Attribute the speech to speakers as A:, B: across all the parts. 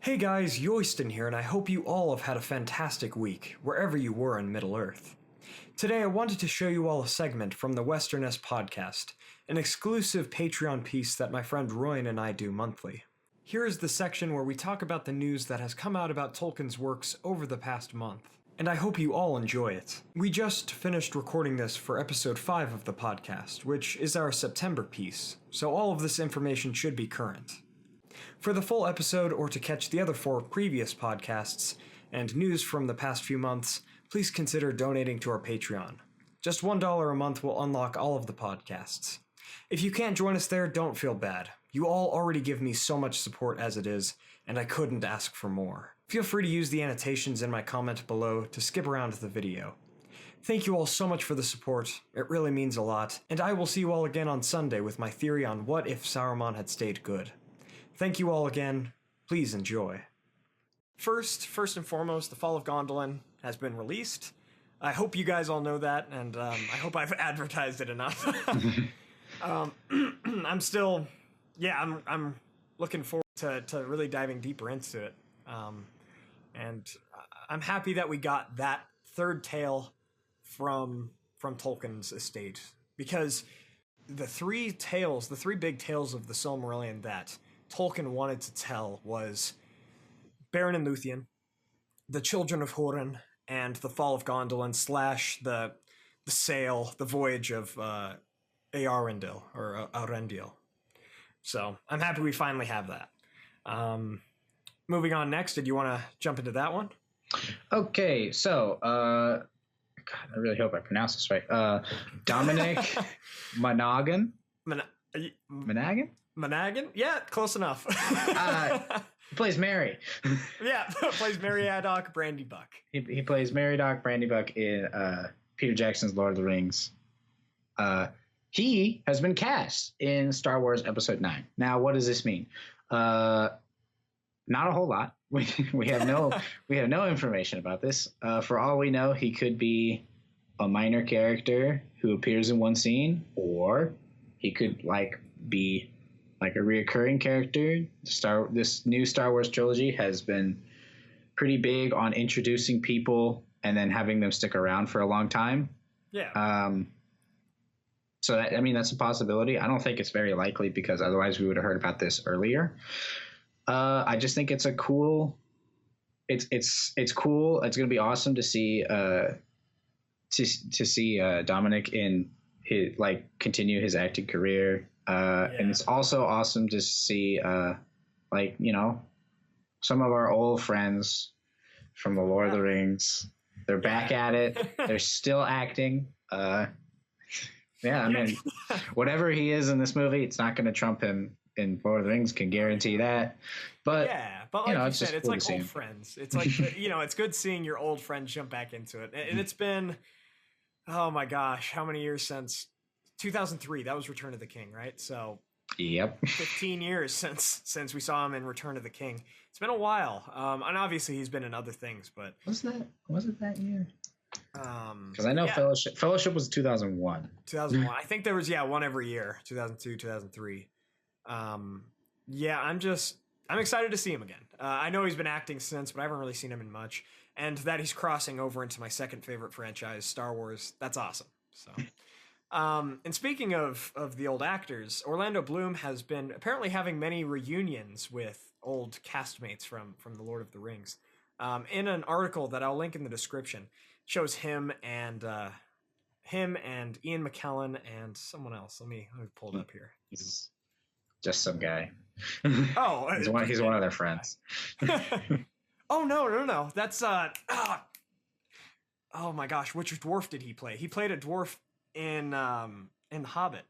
A: Hey guys, Yoiston here, and I hope you all have had a fantastic week, wherever you were in Middle-earth. Today I wanted to show you all a segment from the Westernesse podcast, an exclusive Patreon piece that my friend Royan and I do monthly. Here is the section where we talk about the news that has come out about Tolkien's works over the past month, and I hope you all enjoy it. We just finished recording this for episode 5 of the podcast, which is our September piece, so all of this information should be current. For the full episode, or to catch the other 4 previous podcasts, and news from the past few months, please consider donating to our Patreon. Just $1 a month will unlock all of the podcasts. If you can't join us there, don't feel bad. You all already give me so much support as it is, and I couldn't ask for more. Feel free to use the annotations in my comment below to skip around the video. Thank you all so much for the support, it really means a lot, and I will see you all again on Sunday with my theory on what if Saruman had stayed good. Thank you all again. Please enjoy. First and foremost, The Fall of Gondolin has been released. I hope you guys all know that, and I hope I've advertised it enough. I'm still, I'm looking forward to really diving deeper into it. And I'm happy that we got that third tale from Tolkien's estate, because the three big tales of the Silmarillion that Tolkien wanted to tell was Beren and Luthien, the Children of Húrin, and the Fall of Gondolin / the voyage of Eärendil or Aurendil. So I'm happy we finally have that. Moving on next, did you want to jump into that one?
B: Okay, so God, I really hope I pronounce this right. Dominic Monaghan. Monaghan?
A: Monaghan? Yeah, close enough.
B: Plays Merry.
A: Yeah, plays Meriadoc Brandybuck.
B: He plays Meriadoc Brandybuck in Peter Jackson's Lord of the Rings. He has been cast in Star Wars Episode 9. Now, what does this mean? Not a whole lot. We have no information about this. For all we know, he could be a minor character who appears in one scene, or he could be like a reoccurring character. This new Star Wars trilogy has been pretty big on introducing people and then having them stick around for a long time.
A: Yeah.
B: So that's a possibility. I don't think it's very likely, because otherwise we would have heard about this earlier. I just think it's a cool. It's cool. It's going to be awesome to see Dominic in his continue his acting career. And it's also awesome to see, some of our old friends from the Lord of the Rings. They're back at it. They're still acting. Whatever he is in this movie, it's not going to trump him in Lord of the Rings. Can guarantee that. But
A: like you said, it's like old friends. It's like it's good seeing your old friends jump back into it. And it's been, oh my gosh, how many years since 2003? That was Return of the King, right? So
B: yep,
A: 15 years since we saw him in Return of the King. It's been a while, and obviously he's been in other things. But
B: was it that year? Because I know Fellowship was 2001.
A: 2001. I think there was one every year. 2002, 2003. I'm excited to see him again. I know he's been acting since, but I haven't really seen him in much. And that he's crossing over into my second favorite franchise, Star Wars. That's awesome. So. And speaking of the old actors, Orlando Bloom has been apparently having many reunions with old castmates from The Lord of the Rings. In an article that I'll link in the description, shows him and Ian McKellen and someone else. Let me pull it up here.
B: He's just some guy.
A: Oh,
B: he's one of their friends.
A: Oh no! That's oh my gosh, which dwarf did he play? He played a dwarf in The Hobbit.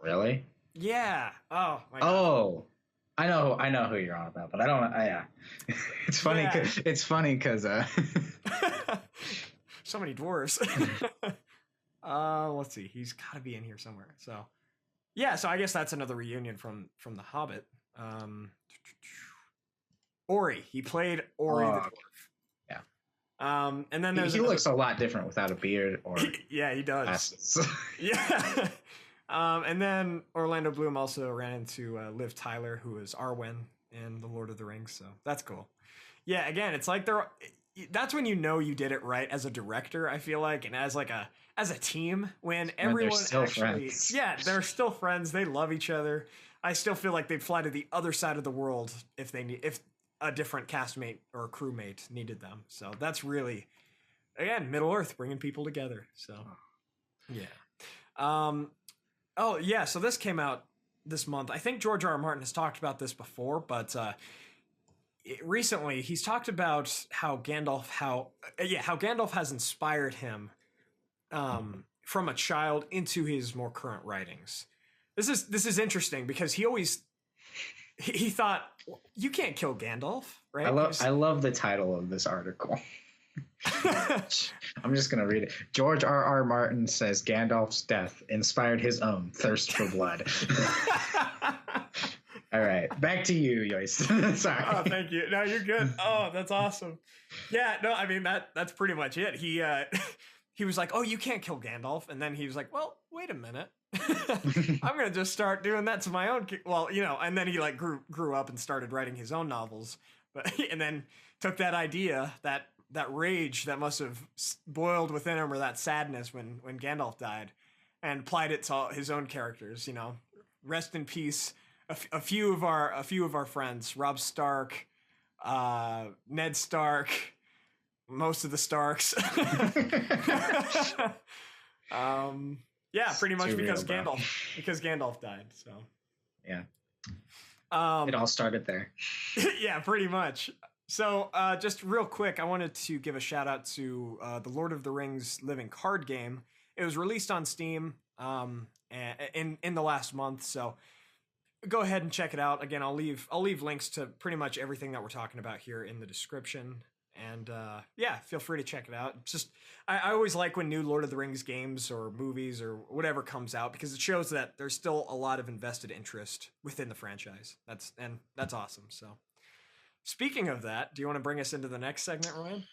B: Really?
A: Yeah. Oh my gosh.
B: Oh, I know who you're on about, but I don't. Yeah, it's funny.
A: Yeah.
B: It's funny because
A: so many dwarves. Let's see. He's got to be in here somewhere. So yeah. So I guess that's another reunion from The Hobbit. Ori. He played Ori the dwarf.
B: Yeah.
A: And then
B: he looks a lot different without a beard or
A: yeah, he does.
B: Glasses.
A: Yeah. And then Orlando Bloom also ran into Liv Tyler, who is Arwen in the Lord of the Rings, so that's cool. Yeah, again, it's like that's when you did it right as a director, I feel like, and as a team, when everyone actually
B: friends.
A: Yeah, they're still friends, they love each other. I still feel like they'd fly to the other side of the world if a different castmate or crewmate needed them. So that's really, again, Middle Earth bringing people together. So yeah. Oh yeah, so this came out this month. I think George R. R. Martin has talked about this before, but recently he's talked about how Gandalf has inspired him from a child into his more current writings. This is interesting because he thought, you can't kill Gandalf, right?
B: I love the title of this article. I'm just gonna read it. George R. R. Martin says Gandalf's death inspired his own thirst for blood. All right, back to you, Yoist. Sorry.
A: Oh, thank you. No, you're good. Oh, that's awesome. Yeah, no, I mean that's pretty much it. He was like, "Oh, you can't kill Gandalf," and then he was like, "Well, wait a minute, I'm gonna just start doing that to my own." Well, and then he like grew up and started writing his own novels, but and then took that idea, that rage that must have boiled within him, or that sadness when Gandalf died, and applied it to his own characters. Rest in peace. A few of our friends, Robb Stark, Ned Stark, most of the Starks. Yeah, pretty much because Gandalf died. So
B: yeah, it all started there.
A: Yeah, pretty much. So just real quick, I wanted to give a shout out to the Lord of the Rings living card game. It was released on Steam in the last month, so go ahead and check it out. Again, I'll leave links to pretty much everything that we're talking about here in the description. And yeah, feel free to check it out. Just I always like when new Lord of the Rings games or movies or whatever comes out, because it shows that there's still a lot of invested interest within the franchise. That's awesome. So speaking of that, do you want to bring us into the next segment, Ryan?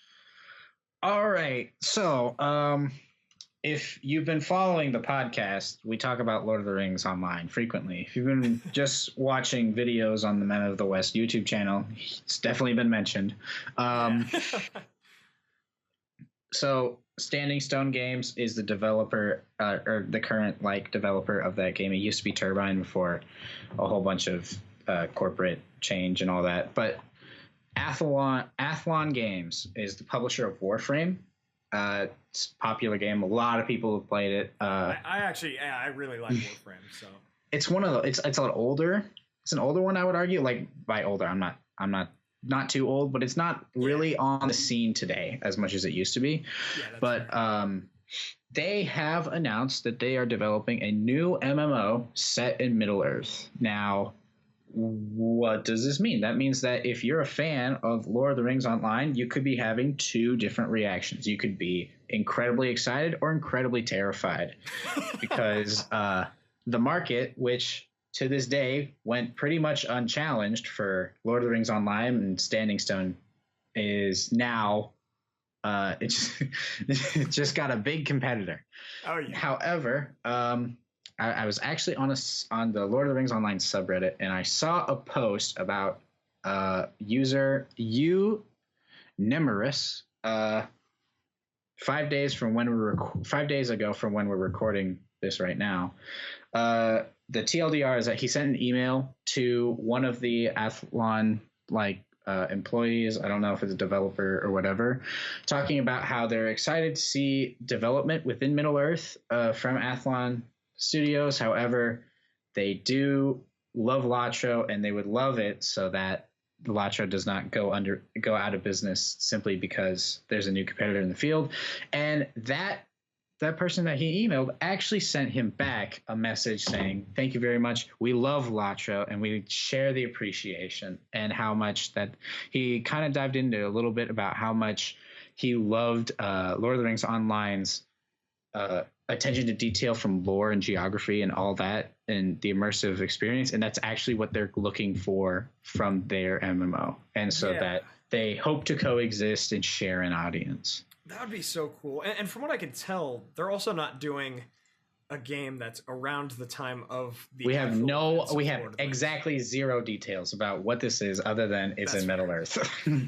B: All right. So if you've been following the podcast, we talk about Lord of the Rings online frequently. If you've been just watching videos on the Men of the West YouTube channel, it's definitely been mentioned. So Standing Stone Games is the developer, or the current developer of that game. It used to be Turbine before a whole bunch of corporate change and all that. But Athlon Games is the publisher of Warframe. It's a popular game. A lot of people have played it.
A: I really like Warframe. So
B: it's one of the. It's a lot older. It's an older one, I would argue. Like, by older, I'm not too old, but it's not really on the scene today as much as it used to be. Yeah, but they have announced that they are developing a new MMO set in Middle Earth. Now, what does this mean? That means that if you're a fan of Lord of the Rings Online, you could be having two different reactions. You could be incredibly excited or incredibly terrified because the market, which to this day went pretty much unchallenged for Lord of the Rings Online and Standing Stone, is now it just got a big competitor. Oh yeah. However, I was actually on the Lord of the Rings Online subreddit, and I saw a post about user Nemerus 5 days ago from when we're recording this right now. The TLDR is that he sent an email to one of the Athlon employees. I don't know if it's a developer or whatever, talking about how they're excited to see development within Middle Earth from Athlon Studios. However, they do love Lotro, and they would love it so that Lotro does not go out of business simply because there's a new competitor in the field. And that person that he emailed actually sent him back a message saying, "Thank you very much. We love Lotro, and we share the appreciation," and how much that he kind of dived into a little bit about how much he loved Lord of the Rings Online's attention to detail from lore and geography and all that, and the immersive experience. And that's actually what they're looking for from their MMO. And so that they hope to coexist and share an audience.
A: That would be so cool. And from what I can tell, they're also not doing a game that's around the time of the.
B: We have exactly zero details about what this is, other than it's in Middle Earth.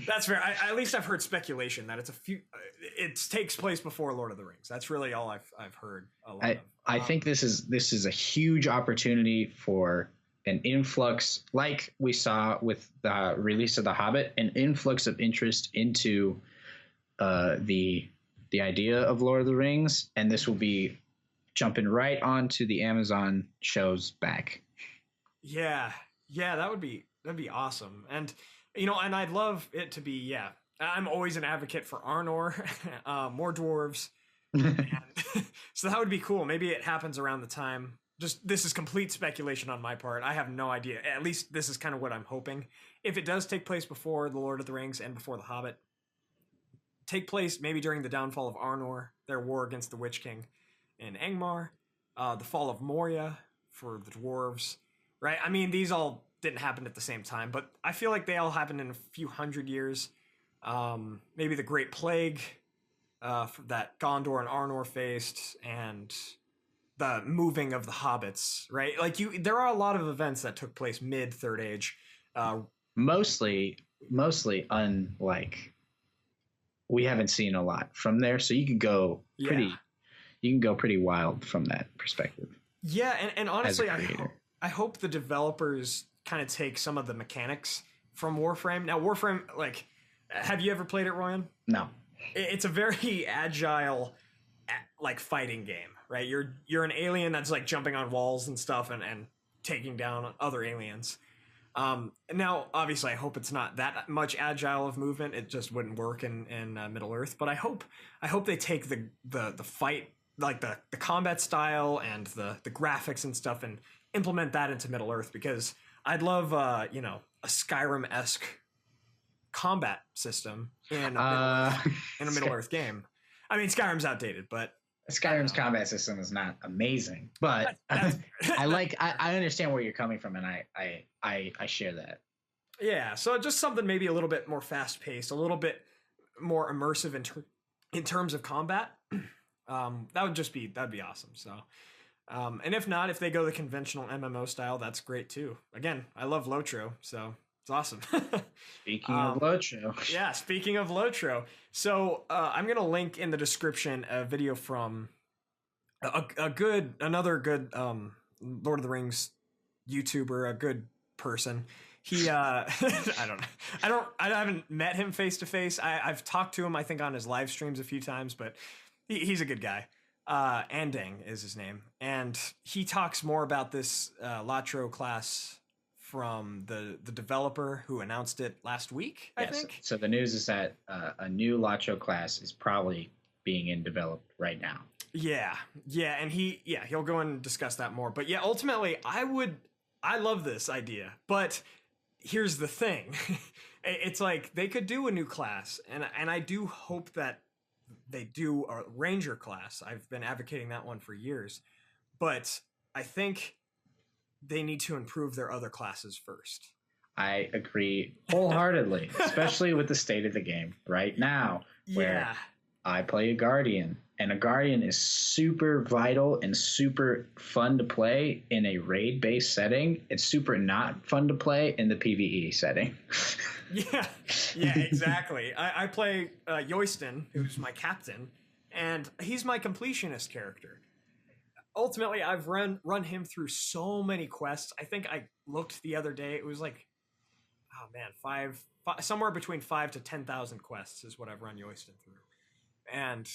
A: That's fair. At least I've heard speculation that it takes place before Lord of the Rings. That's really all I've heard a lot of.
B: I think this is a huge opportunity for an influx, like we saw with the release of The Hobbit, an influx of interest into the idea of Lord of the Rings, and this will be jumping right onto the Amazon show's back.
A: Yeah, that'd be awesome. And and I'd love it to be, I'm always an advocate for Arnor, more dwarves. And so that would be cool. Maybe it happens around the time. Just, this is complete speculation on my part. I have no idea. At least this is kind of what I'm hoping. If it does take place before The Lord of the Rings and before The Hobbit, take place maybe during the downfall of Arnor, their war against the Witch King in Angmar, the fall of Moria for the dwarves, right? I mean, these all didn't happen at the same time, but I feel like they all happened in a few hundred years. Maybe the Great Plague that Gondor and Arnor faced, and the moving of the hobbits, right? Like, there are a lot of events that took place mid Third Age.
B: Mostly unlike, we haven't seen a lot from there, so you can go pretty wild from that perspective.
A: Yeah, and honestly, I hope the developers kind of take some of the mechanics from Warframe. Now, Warframe, like, have you ever played it, Ryan?
B: No.
A: It's a very agile, like, fighting game, right? You're an alien that's like jumping on walls and stuff and taking down other aliens. Now, obviously, I hope it's not that much agile of movement. It just wouldn't work in Middle Earth. But I hope they take the fight, like the combat style and the graphics and stuff, and implement that into Middle Earth, because I'd love a Skyrim-esque combat system in a Middle Earth game. I mean, Skyrim's outdated, but
B: Skyrim's combat system is not amazing, but I understand where you're coming from, and I share that.
A: Yeah, so just something maybe a little bit more fast paced, a little bit more immersive in terms of combat. That'd be awesome. So, and if not, if they go the conventional MMO style, that's great too. Again, I love Lotro, so it's awesome.
B: Speaking of Lotro.
A: Yeah, speaking of Lotro. So I'm going to link in the description a video from another good Lord of the Rings YouTuber, a good person. He I haven't met him face to face. I've talked to him, I think, on his live streams a few times, but he's a good guy. Andang is his name, and he talks more about this Lotro Class from the developer who announced it last week, I think.
B: So the news is that a new Lotro Class is probably being developed right now.
A: Yeah, and he'll go and discuss that more. But yeah, ultimately, I love this idea, but here's the thing. It's like, they could do a new class, and I do hope that they do a Ranger class. I've been advocating that one for years, but I think they need to improve their other classes first.
B: I agree wholeheartedly, especially with the state of the game right now, where I play a Guardian, and a Guardian is super vital and super fun to play in a raid-based setting. It's super not fun to play in the PvE setting.
A: Yeah, exactly. I play Yoiston, who's my captain, and he's my completionist character. Ultimately, I've run him through so many quests. I think I looked the other day. It was like, oh man, five somewhere between 5,000 to 10,000 quests is what I've run Yoiston through. And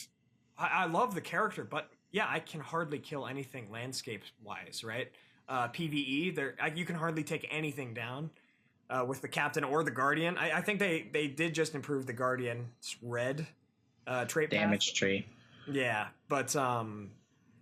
A: I love the character, but yeah, I can hardly kill anything landscape-wise, right? PvE, you can hardly take anything down with the captain or the Guardian. I think they did just improve the Guardian's red trait
B: damage
A: path.
B: tree.
A: Yeah, but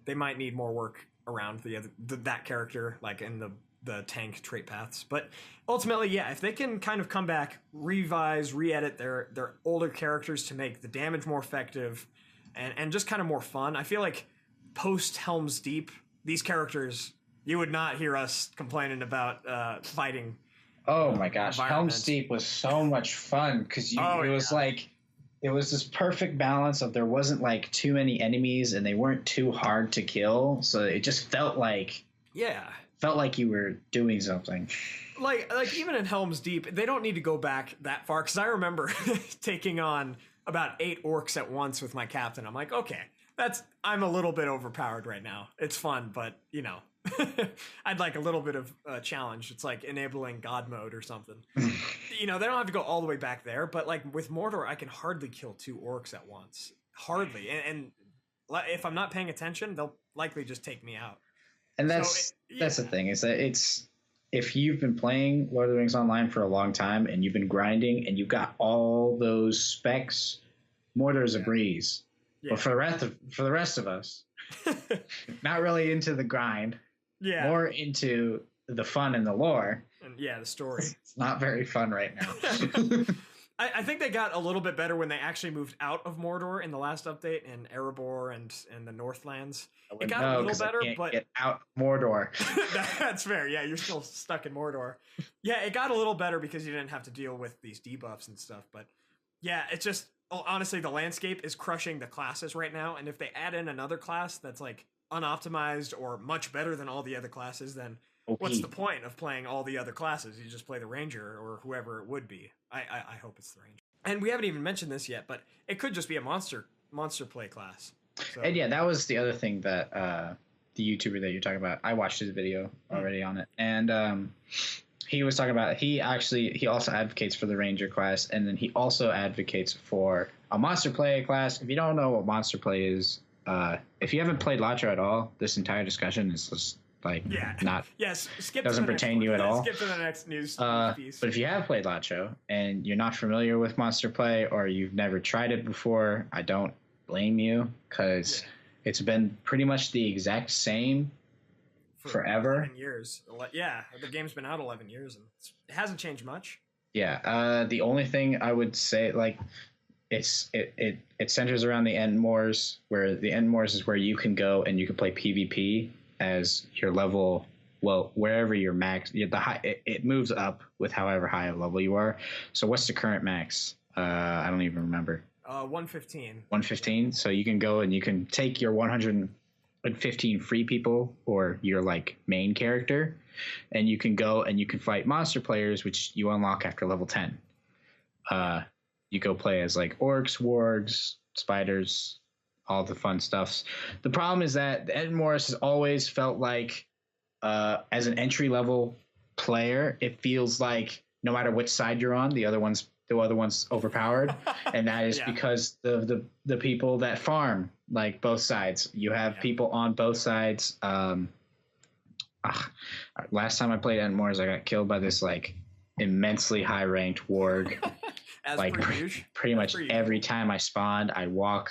A: they might need more work around that character, like in the tank trait paths. But ultimately, yeah, if they can kind of come back, revise, re-edit their older characters to make the damage more effective and just kind of more fun. I feel like post Helm's Deep, these characters, you would not hear us complaining about fighting.
B: Oh my gosh, Helm's Deep was so much fun because it was like it was this perfect balance of there wasn't like too many enemies and they weren't too hard to kill, so it just felt like you were doing something.
A: Like even in Helm's Deep, they don't need to go back that far, because I remember taking on about 8 orcs at once with my captain. I'm like, okay, I'm a little bit overpowered right now. It's fun, but you know, I'd like a little bit of a challenge. It's like enabling God mode or something. You know, they don't have to go all the way back there, but like with Mordor, I can hardly kill 2 orcs at once. Hardly. And if I'm not paying attention, they'll likely just take me out.
B: And that's the thing, is that if you've been playing Lord of the Rings Online for a long time and you've been grinding and you've got all those specs, Mordor's a breeze. Yeah. But for the rest of us, not really into the grind, more into the fun and the lore.
A: And the story.
B: It's not very fun right now.
A: I think they got a little bit better when they actually moved out of Mordor in the last update in Erebor and the Northlands. It got a little better, but
B: get out Mordor.
A: That's fair. Yeah, you're still stuck in Mordor. Yeah, it got a little better because you didn't have to deal with these debuffs and stuff. But yeah, it's just honestly, the landscape is crushing the classes right now. And if they add in another class that's like unoptimized or much better than all the other classes, then what's the point of playing all the other classes? You just play the Ranger or whoever it would be. I hope it's the Ranger. And we haven't even mentioned this yet, but it could just be a monster play class. So. And
B: yeah, that was the other thing that the YouTuber that you're talking about, I watched his video already on it. And he was talking about, he also advocates for the Ranger class, and then he also advocates for a monster play class. If you don't know what monster play is, if you haven't played LOTR at all, this entire discussion is just doesn't pertain to you at all.
A: Skip to the next news piece.
B: But if you have played LOTR and you're not familiar with monster play, or you've never tried it before, I don't blame you, because it's been pretty much the exact same forever.
A: 11 years. Yeah, the game's been out 11 years and it hasn't changed much.
B: Yeah, the only thing I would say, like, it centers around the End Moors, where the End Moors is where you can go and you can play PvP as your level. Well, wherever your max, it moves up with however high a level you are. So what's the current max? I don't even remember.
A: 115.
B: 115. So you can go and you can take your 115 free people or your like main character, and you can go and you can fight monster players, which you unlock after level 10. You go play as like orcs, wargs, spiders, all the fun stuffs. The problem is that the Ed Morris has always felt like, as an entry level player, it feels like no matter which side you're on, the other one's overpowered, and that is because the people that farm like both sides. You have people on both sides. Last time I played Ed Morris, I got killed by this like immensely high ranked warg. Like pretty much every time I spawned, I'd walk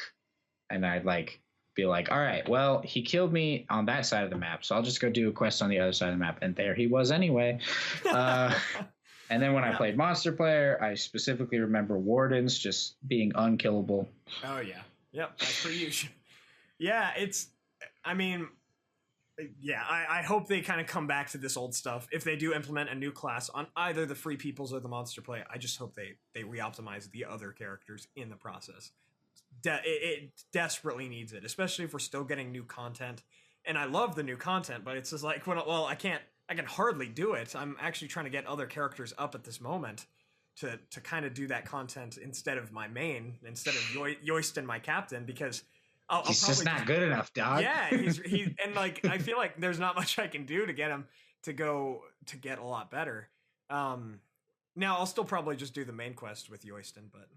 B: and I'd like be like, all right, well, he killed me on that side of the map, so I'll just go do a quest on the other side of the map. And there he was anyway. And then when I played Monster Player, I specifically remember Wardens just being unkillable.
A: Oh, yeah. Yep, that's pretty usual. I hope they kind of come back to this old stuff. If they do implement a new class on either the Free Peoples or the Monster Play, I just hope they re-optimize the other characters in the process. It desperately needs it, especially if we're still getting new content. And I love the new content, but it's just like, I can hardly do it. I'm actually trying to get other characters up at this moment to kind of do that content instead of my main, instead of Yoist my captain, because
B: he's just not good enough, dog.
A: Yeah, and like I feel like there's not much I can do to get him to get a lot better. Now I'll still probably just do the main quest with Yoiston, but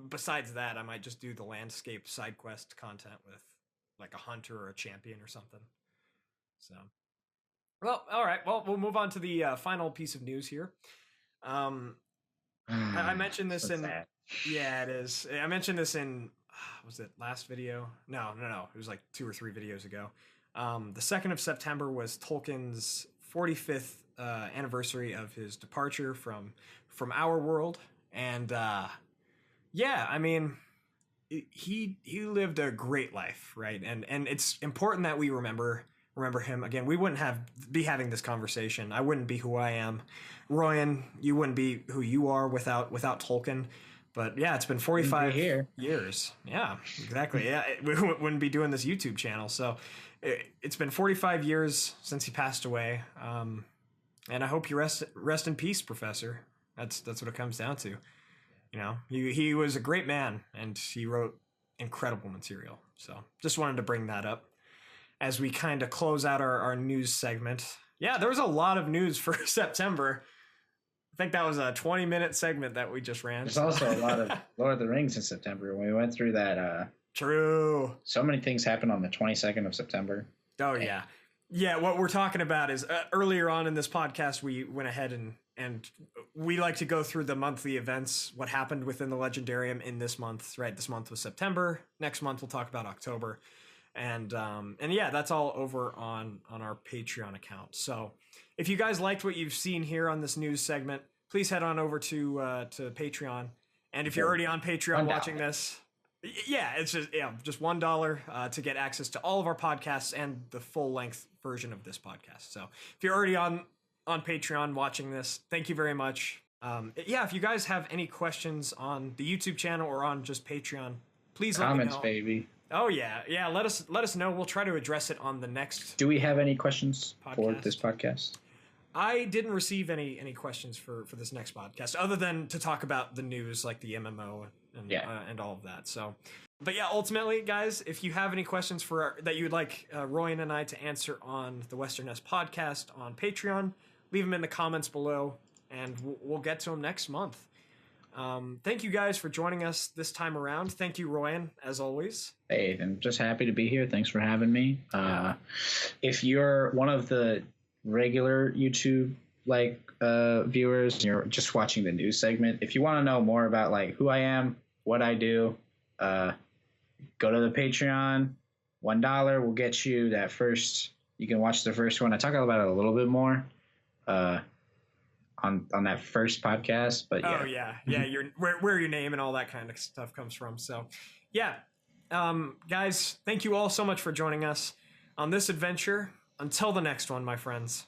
A: besides that, I might just do the landscape side quest content with like a hunter or a champion or something. So, well, all right. Well, we'll move on to the final piece of news here. I mentioned this in sad. Yeah, it is. I mentioned this in was it last video? No. It was like 2 or 3 videos ago. The 2nd of September was Tolkien's 45th anniversary of his departure from our world, and he lived a great life, right? And it's important that we remember him. Again, we wouldn't be having this conversation. I wouldn't be who I am. Royan, you wouldn't be who you are without Tolkien. But yeah, it's been 45 years. Yeah, exactly. Yeah, we wouldn't be doing this YouTube channel. So it's been 45 years since he passed away. And I hope you rest in peace, Professor. That's what it comes down to. You know, he was a great man, and he wrote incredible material. So just wanted to bring that up as we kind of close out our news segment. Yeah, there was a lot of news for September. I think that was a 20-minute segment that we just ran.
B: There's also a lot of Lord of the Rings in September. When we went through that.
A: True.
B: So many things happened on the 22nd of September.
A: Oh, yeah. Yeah, what we're talking about is earlier on in this podcast, we went ahead and we like to go through the monthly events, what happened within the Legendarium in this month, right? This month was September. Next month, we'll talk about October. And yeah, that's all over on our Patreon account. So if you guys liked what you've seen here on this news segment, please head on over to Patreon. And if you're already on Patreon watching this, yeah, it's just $1 to get access to all of our podcasts and the full length version of this podcast. So if you're already on Patreon watching this, thank you very much. Yeah, if you guys have any questions on the YouTube channel or on just Patreon, please let me know.
B: Comments, baby.
A: Oh yeah. Let us know. We'll try to address it on the next.
B: Do we have any questions for this podcast?
A: I didn't receive any questions for this next podcast, other than to talk about the news, like the MMO and all of that. So, but yeah, ultimately, guys, if you have any questions that you would like Royan and I to answer on the Westernesse podcast on Patreon, leave them in the comments below, and we'll get to them next month. Thank you guys for joining us this time around. Thank you, Royan, as always.
B: Hey, I'm just happy to be here. Thanks for having me. If you're one of the regular YouTube viewers and you're just watching the news segment, if you want to know more about who I am, what I do, go to the Patreon. $1 will get you that first. You can watch the first one. I talk about it a little bit more on that first podcast, but yeah.
A: where your name and all that kind of stuff comes from. So yeah, guys, thank you all so much for joining us on this adventure. Until the next one, my friends.